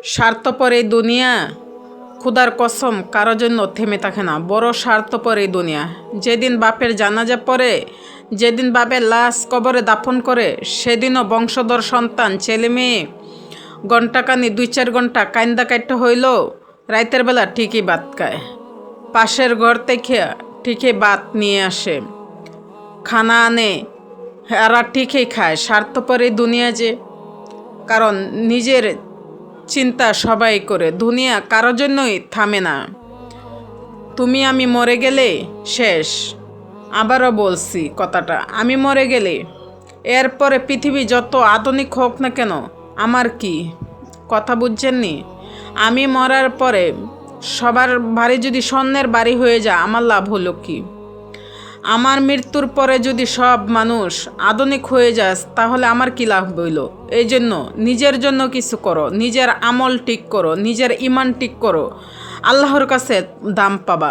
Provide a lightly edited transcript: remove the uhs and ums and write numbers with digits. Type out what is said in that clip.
স্বার্থপর এই দুনিয়া খুদার কসম কারো জন্য থেমে থাকে না। বড় স্বার্থপর এই দুনিয়া। যেদিন বাপের জানাজা পড়ে, যেদিন বাপের লাশ কবরে দাফন করে, সেদিনও বংশধর সন্তান ছেলে মেয়ে ঘণ্টাখানি 2-4 ঘন্টা কান্দা কাটতে হইল রাতের বেলা ঠিকই ভাত খায়। পাশের ঘর থেকে ঠিকই ভাত নিয়ে আসে, খানা আনে, এরা ঠিকই খায়। স্বার্থপর এই দুনিয়া যে, কারণ নিজের চিন্তা সবাই করে। দুনিয়া কারোর জন্যই থামে না। তুমি আমি মরে গেলে শেষ। আবারও বলছি কথাটা, আমি মরে গেলে এরপরে পৃথিবী যত আধুনিক হোক না কেন আমার কি? কথা বুঝছেননি? আমি মরার পরে সবার বাড়ি যদি স্বর্ণের বাড়ি হয়ে যায়, আমার লাভ হলো কি? আমার মৃত্যুর পরে যদি সব মানুষ আধুনিক হয়ে যায়, তাহলে আমার কি লাভ হইল? এই জন্য নিজের জন্য কিছু করো, নিজের আমল ঠিক করো, নিজের ইমান ঠিক করো, আল্লাহর কাছে দাম পাবা।